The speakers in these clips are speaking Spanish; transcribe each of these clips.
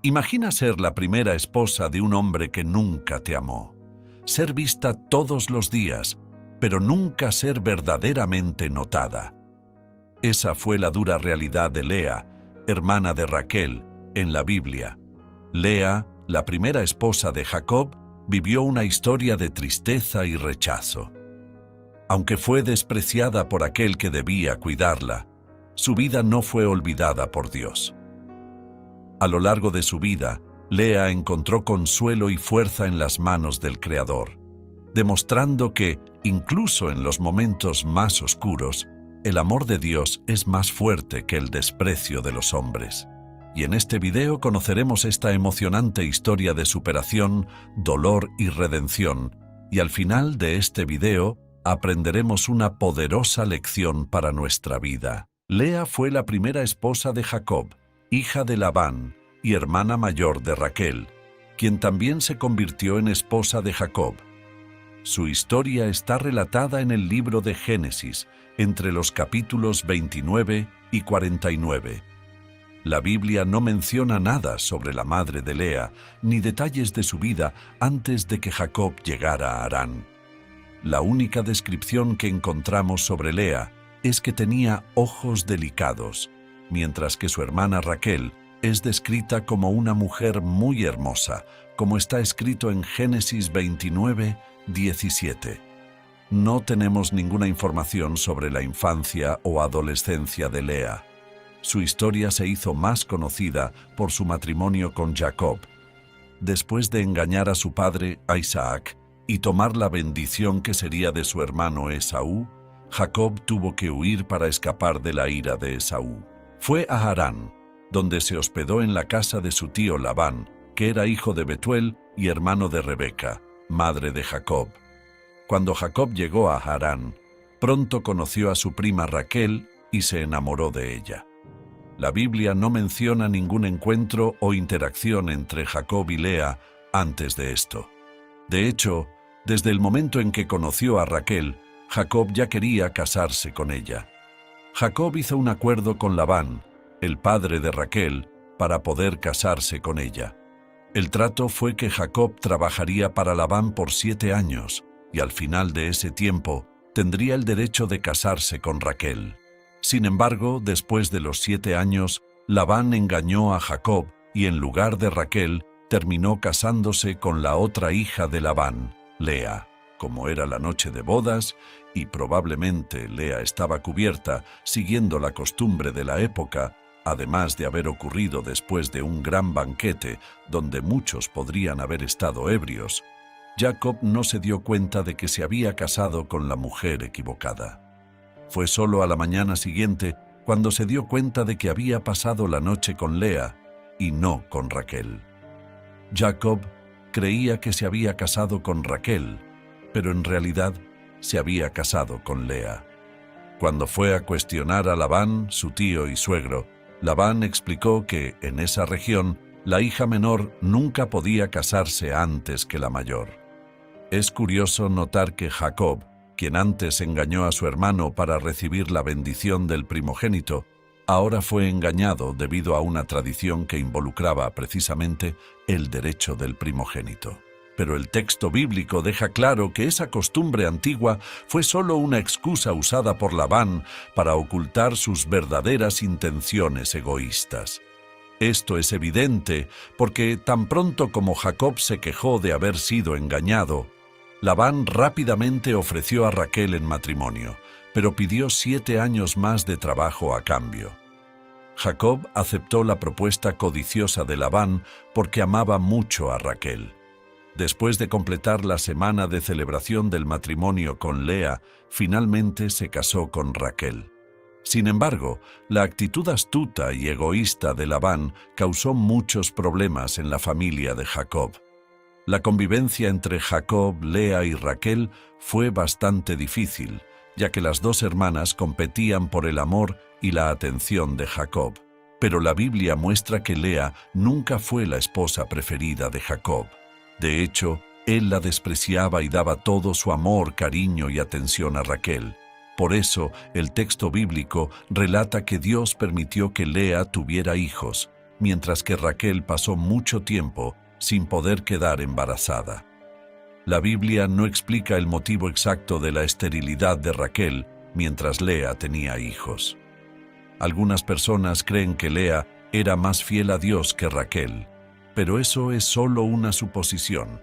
Imagina ser la primera esposa de un hombre que nunca te amó. Ser vista todos los días, pero nunca ser verdaderamente notada. Esa fue la dura realidad de Lea, hermana de Raquel, en la Biblia. Lea, la primera esposa de Jacob, vivió una historia de tristeza y rechazo. Aunque fue despreciada por aquel que debía cuidarla, su vida no fue olvidada por Dios. A lo largo de su vida, Lea encontró consuelo y fuerza en las manos del Creador, demostrando que, incluso en los momentos más oscuros, el amor de Dios es más fuerte que el desprecio de los hombres. Y en este video conoceremos esta emocionante historia de superación, dolor y redención, y al final de este video aprenderemos una poderosa lección para nuestra vida. Lea fue la primera esposa de Jacob, hija de Labán y hermana mayor de Raquel, quien también se convirtió en esposa de Jacob. Su historia está relatada en el libro de Génesis, entre los capítulos 29 y 49. La Biblia no menciona nada sobre la madre de Lea, ni detalles de su vida antes de que Jacob llegara a Harán. La única descripción que encontramos sobre Lea es que tenía ojos delicados, mientras que su hermana Raquel es descrita como una mujer muy hermosa, como está escrito en Génesis 29, 17. No tenemos ninguna información sobre la infancia o adolescencia de Lea. Su historia se hizo más conocida por su matrimonio con Jacob. Después de engañar a su padre, a Isaac, y tomar la bendición que sería de su hermano Esaú, Jacob tuvo que huir para escapar de la ira de Esaú. Fue a Harán, donde se hospedó en la casa de su tío Labán, que era hijo de Betuel y hermano de Rebeca, madre de Jacob. Cuando Jacob llegó a Harán, pronto conoció a su prima Raquel y se enamoró de ella. La Biblia no menciona ningún encuentro o interacción entre Jacob y Lea antes de esto. De hecho, desde el momento en que conoció a Raquel, Jacob ya quería casarse con ella. Jacob hizo un acuerdo con Labán, el padre de Raquel, para poder casarse con ella. El trato fue que Jacob trabajaría para Labán por 7 años, y al final de ese tiempo tendría el derecho de casarse con Raquel. Sin embargo, después de los 7 años, Labán engañó a Jacob y en lugar de Raquel, terminó casándose con la otra hija de Labán, Lea. Como era la noche de bodas, y probablemente Lea estaba cubierta, siguiendo la costumbre de la época, además de haber ocurrido después de un gran banquete donde muchos podrían haber estado ebrios, Jacob no se dio cuenta de que se había casado con la mujer equivocada. Fue solo a la mañana siguiente cuando se dio cuenta de que había pasado la noche con Lea y no con Raquel. Jacob creía que se había casado con Raquel, pero en realidad se había casado con Lea. Cuando fue a cuestionar a Labán, su tío y suegro, Labán explicó que, en esa región, la hija menor nunca podía casarse antes que la mayor. Es curioso notar que Jacob, quien antes engañó a su hermano para recibir la bendición del primogénito, ahora fue engañado debido a una tradición que involucraba precisamente el derecho del primogénito. Pero el texto bíblico deja claro que esa costumbre antigua fue solo una excusa usada por Labán para ocultar sus verdaderas intenciones egoístas. Esto es evidente porque tan pronto como Jacob se quejó de haber sido engañado, Labán rápidamente ofreció a Raquel en matrimonio, pero pidió 7 años más de trabajo a cambio. Jacob aceptó la propuesta codiciosa de Labán porque amaba mucho a Raquel. Después de completar la semana de celebración del matrimonio con Lea, finalmente se casó con Raquel. Sin embargo, la actitud astuta y egoísta de Labán causó muchos problemas en la familia de Jacob. La convivencia entre Jacob, Lea y Raquel fue bastante difícil, ya que las dos hermanas competían por el amor y la atención de Jacob. Pero la Biblia muestra que Lea nunca fue la esposa preferida de Jacob. De hecho, él la despreciaba y daba todo su amor, cariño y atención a Raquel. Por eso, el texto bíblico relata que Dios permitió que Lea tuviera hijos, mientras que Raquel pasó mucho tiempo sin poder quedar embarazada. La Biblia no explica el motivo exacto de la esterilidad de Raquel mientras Lea tenía hijos. Algunas personas creen que Lea era más fiel a Dios que Raquel, pero eso es solo una suposición.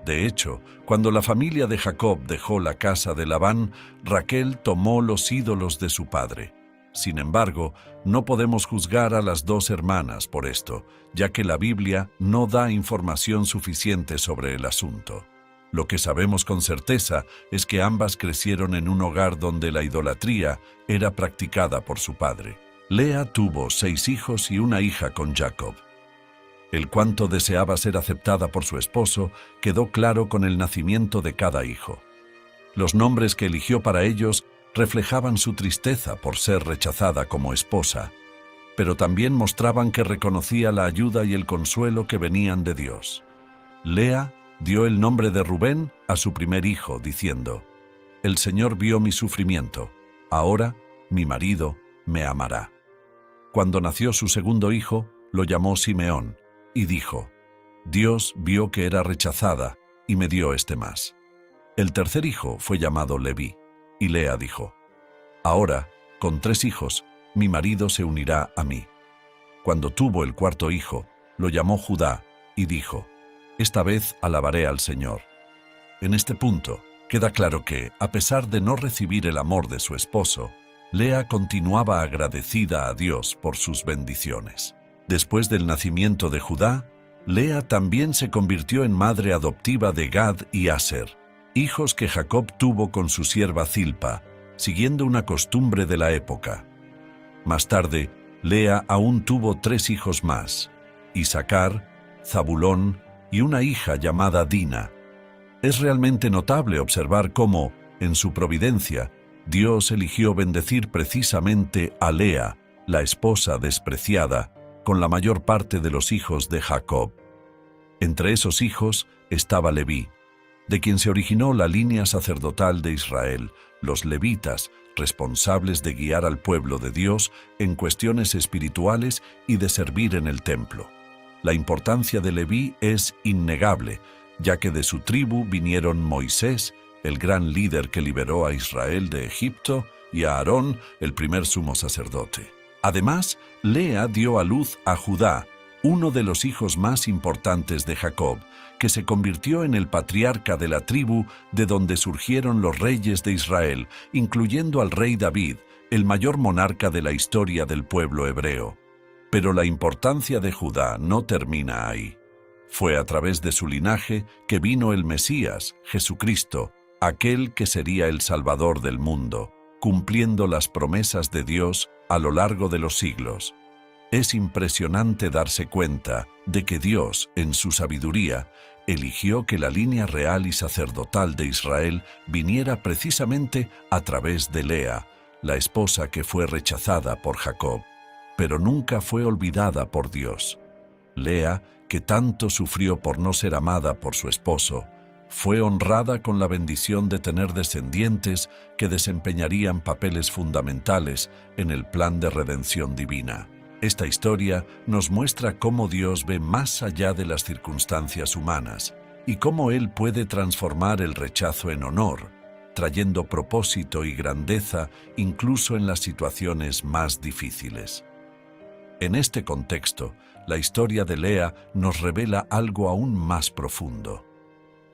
De hecho, cuando la familia de Jacob dejó la casa de Labán, Raquel tomó los ídolos de su padre. Sin embargo, no podemos juzgar a las dos hermanas por esto, ya que la Biblia no da información suficiente sobre el asunto. Lo que sabemos con certeza es que ambas crecieron en un hogar donde la idolatría era practicada por su padre. Lea tuvo 6 hijos y una hija con Jacob. El cuánto deseaba ser aceptada por su esposo quedó claro con el nacimiento de cada hijo. Los nombres que eligió para ellos reflejaban su tristeza por ser rechazada como esposa, pero también mostraban que reconocía la ayuda y el consuelo que venían de Dios. Lea dio el nombre de Rubén a su primer hijo, diciendo: «El Señor vio mi sufrimiento, ahora mi marido me amará». Cuando nació su segundo hijo, lo llamó Simeón, y dijo: «Dios vio que era rechazada y me dio este más». El tercer hijo fue llamado Leví, y Lea dijo: «Ahora, con 3 hijos, mi marido se unirá a mí». Cuando tuvo el cuarto hijo, lo llamó Judá, y dijo: «Esta vez alabaré al Señor». En este punto, queda claro que, a pesar de no recibir el amor de su esposo, Lea continuaba agradecida a Dios por sus bendiciones. Después del nacimiento de Judá, Lea también se convirtió en madre adoptiva de Gad y Aser, hijos que Jacob tuvo con su sierva Zilpa, siguiendo una costumbre de la época. Más tarde, Lea aún tuvo 3 hijos más: Isacar, Zabulón y una hija llamada Dina. Es realmente notable observar cómo, en su providencia, Dios eligió bendecir precisamente a Lea, la esposa despreciada, con la mayor parte de los hijos de Jacob. Entre esos hijos estaba Leví, de quien se originó la línea sacerdotal de Israel, los levitas, responsables de guiar al pueblo de Dios en cuestiones espirituales y de servir en el templo. La importancia de Leví es innegable, ya que de su tribu vinieron Moisés, el gran líder que liberó a Israel de Egipto, y a Aarón, el primer sumo sacerdote. Además, Lea dio a luz a Judá, uno de los hijos más importantes de Jacob, que se convirtió en el patriarca de la tribu de donde surgieron los reyes de Israel, incluyendo al rey David, el mayor monarca de la historia del pueblo hebreo. Pero la importancia de Judá no termina ahí. Fue a través de su linaje que vino el Mesías, Jesucristo, aquel que sería el Salvador del mundo, cumpliendo las promesas de Dios a lo largo de los siglos. Es impresionante darse cuenta de que Dios, en su sabiduría, eligió que la línea real y sacerdotal de Israel viniera precisamente a través de Lea, la esposa que fue rechazada por Jacob, pero nunca fue olvidada por Dios. Lea, que tanto sufrió por no ser amada por su esposo, fue honrada con la bendición de tener descendientes que desempeñarían papeles fundamentales en el plan de redención divina. Esta historia nos muestra cómo Dios ve más allá de las circunstancias humanas y cómo Él puede transformar el rechazo en honor, trayendo propósito y grandeza incluso en las situaciones más difíciles. En este contexto, la historia de Lea nos revela algo aún más profundo.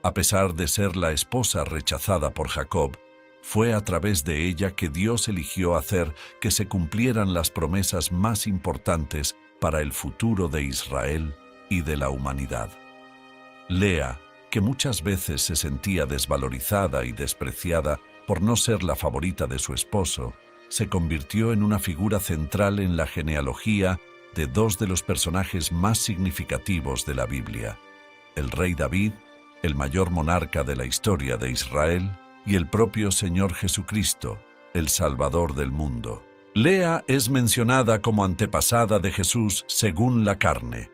A pesar de ser la esposa rechazada por Jacob, fue a través de ella que Dios eligió hacer que se cumplieran las promesas más importantes para el futuro de Israel y de la humanidad. Lea, que muchas veces se sentía desvalorizada y despreciada por no ser la favorita de su esposo, se convirtió en una figura central en la genealogía de 2 de los personajes más significativos de la Biblia: el rey David, el mayor monarca de la historia de Israel, y el propio Señor Jesucristo, el Salvador del mundo. Lea es mencionada como antepasada de Jesús según la carne,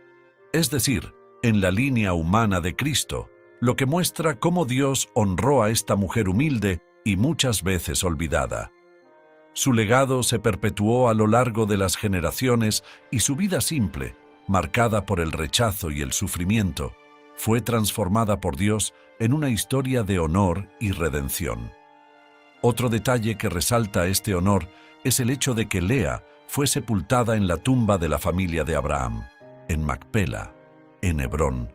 es decir, en la línea humana de Cristo, lo que muestra cómo Dios honró a esta mujer humilde y muchas veces olvidada. Su legado se perpetuó a lo largo de las generaciones y su vida simple, marcada por el rechazo y el sufrimiento, fue transformada por Dios en una historia de honor y redención. Otro detalle que resalta este honor es el hecho de que Lea fue sepultada en la tumba de la familia de Abraham, en Macpela, en Hebrón,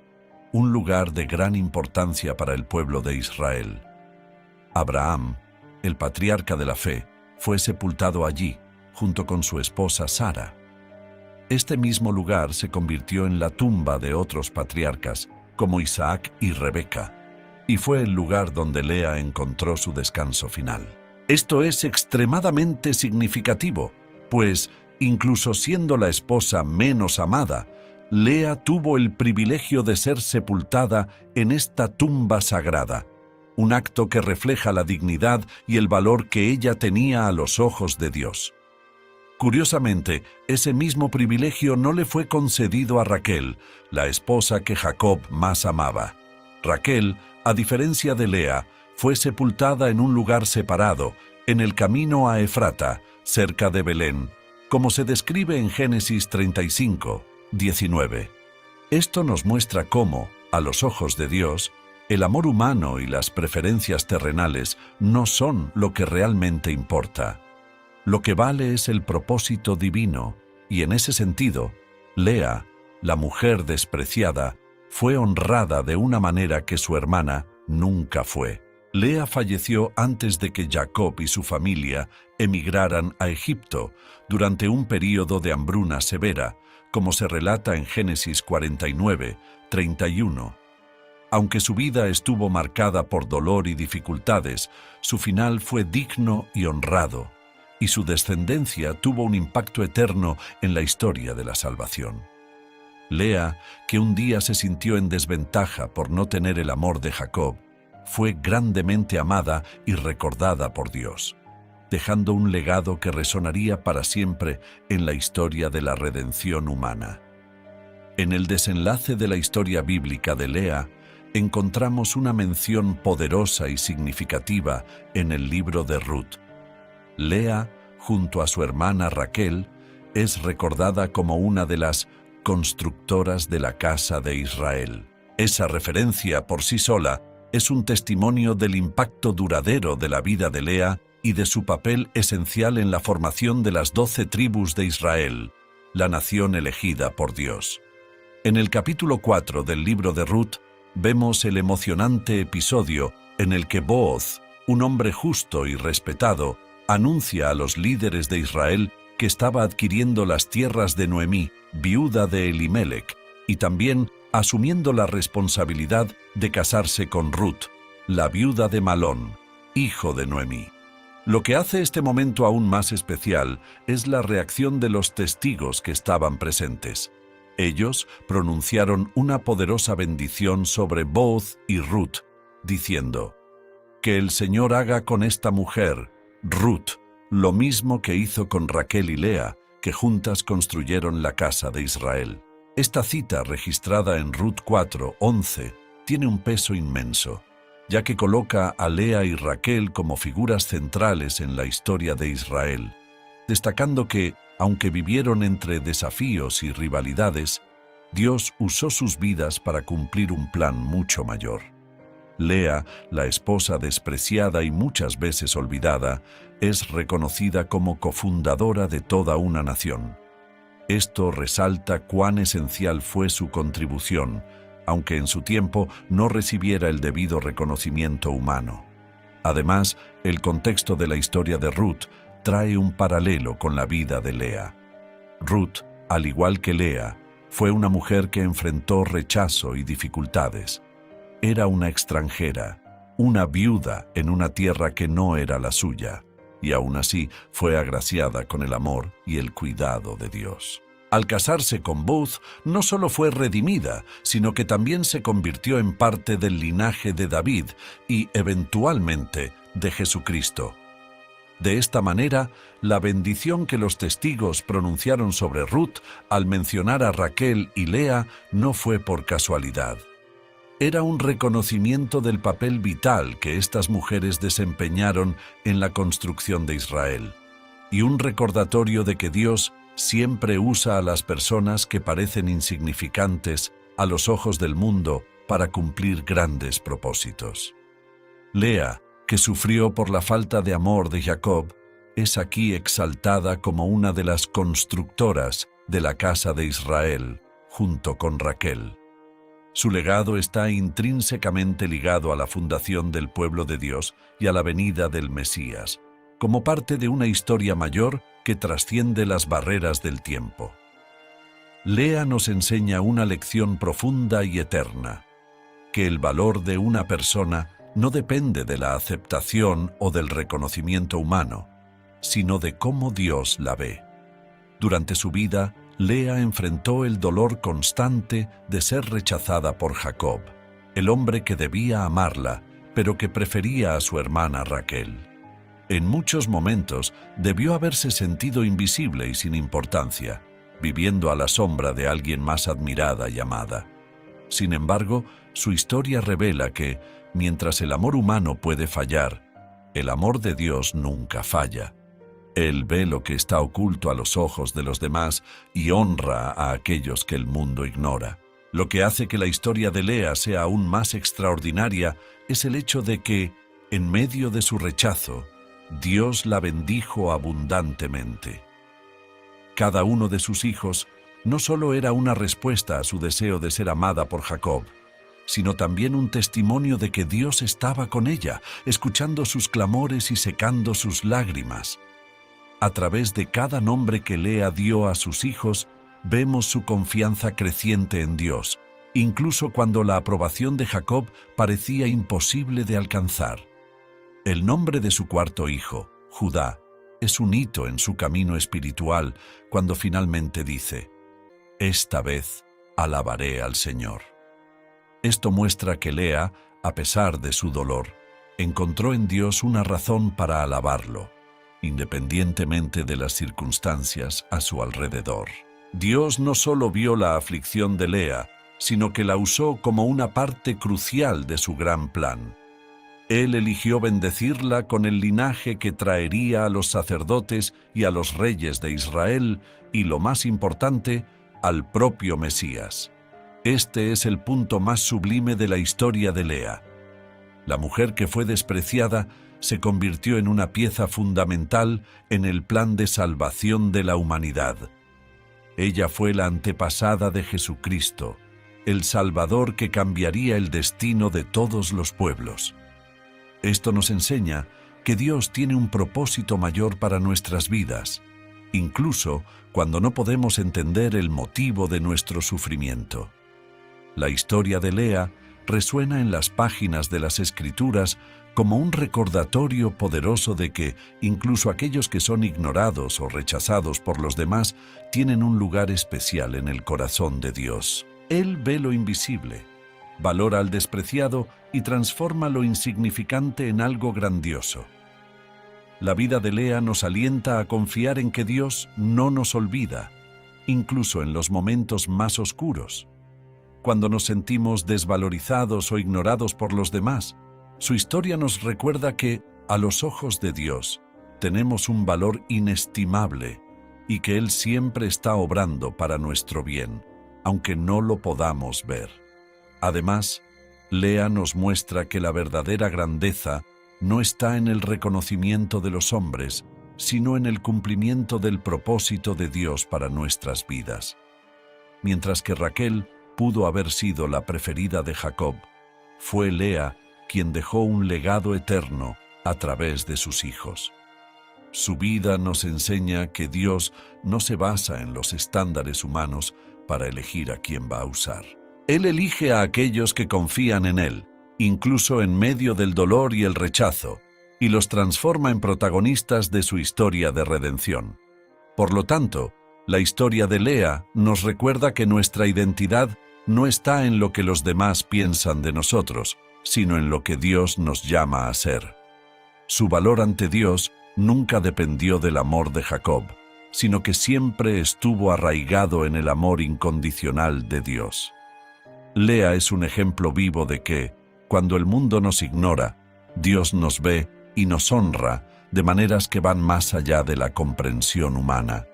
un lugar de gran importancia para el pueblo de Israel. Abraham, el patriarca de la fe, fue sepultado allí, junto con su esposa Sara. Este mismo lugar se convirtió en la tumba de otros patriarcas, como Isaac y Rebeca, y fue el lugar donde Lea encontró su descanso final. Esto es extremadamente significativo, pues, incluso siendo la esposa menos amada, Lea tuvo el privilegio de ser sepultada en esta tumba sagrada, un acto que refleja la dignidad y el valor que ella tenía a los ojos de Dios. Curiosamente, ese mismo privilegio no le fue concedido a Raquel, la esposa que Jacob más amaba. Raquel, a diferencia de Lea, fue sepultada en un lugar separado, en el camino a Efrata, cerca de Belén, como se describe en Génesis 35, 19. Esto nos muestra cómo, a los ojos de Dios, el amor humano y las preferencias terrenales no son lo que realmente importa. Lo que vale es el propósito divino, y en ese sentido, Lea, la mujer despreciada, fue honrada de una manera que su hermana nunca fue. Lea falleció antes de que Jacob y su familia emigraran a Egipto durante un período de hambruna severa, como se relata en Génesis 49, 31. Aunque su vida estuvo marcada por dolor y dificultades, su final fue digno y honrado, y su descendencia tuvo un impacto eterno en la historia de la salvación. Lea, que un día se sintió en desventaja por no tener el amor de Jacob, fue grandemente amada y recordada por Dios, dejando un legado que resonaría para siempre en la historia de la redención humana. En el desenlace de la historia bíblica de Lea, encontramos una mención poderosa y significativa en el libro de Ruth. Lea, junto a su hermana Raquel, es recordada como una de las constructoras de la casa de Israel. Esa referencia por sí sola es un testimonio del impacto duradero de la vida de Lea y de su papel esencial en la formación de las 12 tribus de Israel, la nación elegida por Dios. En el capítulo 4 del libro de Ruth, vemos el emocionante episodio en el que Booz, un hombre justo y respetado, anuncia a los líderes de Israel que estaba adquiriendo las tierras de Noemí, viuda de Elimelec, y también asumiendo la responsabilidad de casarse con Ruth, la viuda de Malón, hijo de Noemí. Lo que hace este momento aún más especial es la reacción de los testigos que estaban presentes. Ellos pronunciaron una poderosa bendición sobre Booz y Ruth, diciendo: «Que el Señor haga con esta mujer, Ruth, lo mismo que hizo con Raquel y Lea, que juntas construyeron la casa de Israel». Esta cita, registrada en Ruth 4:11, tiene un peso inmenso, ya que coloca a Lea y Raquel como figuras centrales en la historia de Israel, destacando que, aunque vivieron entre desafíos y rivalidades, Dios usó sus vidas para cumplir un plan mucho mayor. Lea, la esposa despreciada y muchas veces olvidada, es reconocida como cofundadora de toda una nación. Esto resalta cuán esencial fue su contribución, aunque en su tiempo no recibiera el debido reconocimiento humano. Además, el contexto de la historia de Ruth trae un paralelo con la vida de Lea. Ruth, al igual que Lea, fue una mujer que enfrentó rechazo y dificultades. Era una extranjera, una viuda en una tierra que no era la suya, y aún así fue agraciada con el amor y el cuidado de Dios. Al casarse con Booz, no solo fue redimida, sino que también se convirtió en parte del linaje de David y, eventualmente, de Jesucristo. De esta manera, la bendición que los testigos pronunciaron sobre Ruth al mencionar a Raquel y Lea no fue por casualidad. Era un reconocimiento del papel vital que estas mujeres desempeñaron en la construcción de Israel, y un recordatorio de que Dios siempre usa a las personas que parecen insignificantes a los ojos del mundo para cumplir grandes propósitos. Lea, que sufrió por la falta de amor de Jacob, es aquí exaltada como una de las constructoras de la casa de Israel, junto con Raquel. Su legado está intrínsecamente ligado a la fundación del pueblo de Dios y a la venida del Mesías, como parte de una historia mayor que trasciende las barreras del tiempo. Lea nos enseña una lección profunda y eterna, que el valor de una persona no depende de la aceptación o del reconocimiento humano, sino de cómo Dios la ve. Durante su vida, Lea enfrentó el dolor constante de ser rechazada por Jacob, el hombre que debía amarla, pero que prefería a su hermana Raquel. En muchos momentos debió haberse sentido invisible y sin importancia, viviendo a la sombra de alguien más admirada y amada. Sin embargo, su historia revela que, mientras el amor humano puede fallar, el amor de Dios nunca falla. Él ve lo que está oculto a los ojos de los demás y honra a aquellos que el mundo ignora. Lo que hace que la historia de Lea sea aún más extraordinaria es el hecho de que, en medio de su rechazo, Dios la bendijo abundantemente. Cada uno de sus hijos no solo era una respuesta a su deseo de ser amada por Jacob, sino también un testimonio de que Dios estaba con ella, escuchando sus clamores y secando sus lágrimas. A través de cada nombre que Lea dio a sus hijos, vemos su confianza creciente en Dios, incluso cuando la aprobación de Jacob parecía imposible de alcanzar. El nombre de su cuarto hijo, Judá, es un hito en su camino espiritual cuando finalmente dice: «Esta vez alabaré al Señor». Esto muestra que Lea, a pesar de su dolor, encontró en Dios una razón para alabarlo, independientemente de las circunstancias a su alrededor. Dios no solo vio la aflicción de Lea, sino que la usó como una parte crucial de su gran plan. Él eligió bendecirla con el linaje que traería a los sacerdotes y a los reyes de Israel y, lo más importante, al propio Mesías. Este es el punto más sublime de la historia de Lea. La mujer que fue despreciada se convirtió en una pieza fundamental en el plan de salvación de la humanidad. Ella fue la antepasada de Jesucristo, el Salvador que cambiaría el destino de todos los pueblos. Esto nos enseña que Dios tiene un propósito mayor para nuestras vidas, incluso cuando no podemos entender el motivo de nuestro sufrimiento. La historia de Lea resuena en las páginas de las Escrituras como un recordatorio poderoso de que incluso aquellos que son ignorados o rechazados por los demás tienen un lugar especial en el corazón de Dios. Él ve lo invisible, valora al despreciado y transforma lo insignificante en algo grandioso. La vida de Lea nos alienta a confiar en que Dios no nos olvida, incluso en los momentos más oscuros. Cuando nos sentimos desvalorizados o ignorados por los demás, su historia nos recuerda que, a los ojos de Dios, tenemos un valor inestimable y que Él siempre está obrando para nuestro bien, aunque no lo podamos ver. Además, Lea nos muestra que la verdadera grandeza no está en el reconocimiento de los hombres, sino en el cumplimiento del propósito de Dios para nuestras vidas. Mientras que Raquel pudo haber sido la preferida de Jacob, fue Lea quien dejó un legado eterno a través de sus hijos. Su vida nos enseña que Dios no se basa en los estándares humanos para elegir a quién va a usar. Él elige a aquellos que confían en Él, incluso en medio del dolor y el rechazo, y los transforma en protagonistas de su historia de redención. Por lo tanto, la historia de Lea nos recuerda que nuestra identidad no está en lo que los demás piensan de nosotros, sino en lo que Dios nos llama a ser. Su valor ante Dios nunca dependió del amor de Jacob, sino que siempre estuvo arraigado en el amor incondicional de Dios. Lea es un ejemplo vivo de que, cuando el mundo nos ignora, Dios nos ve y nos honra de maneras que van más allá de la comprensión humana.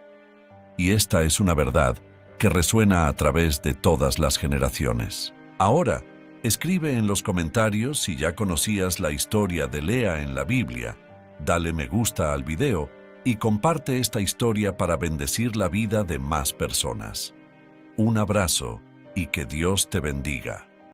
y esta es una verdad que resuena a través de todas las generaciones. Ahora, escribe en los comentarios si ya conocías la historia de Lea en la Biblia, dale me gusta al video y comparte esta historia para bendecir la vida de más personas. Un abrazo y que Dios te bendiga.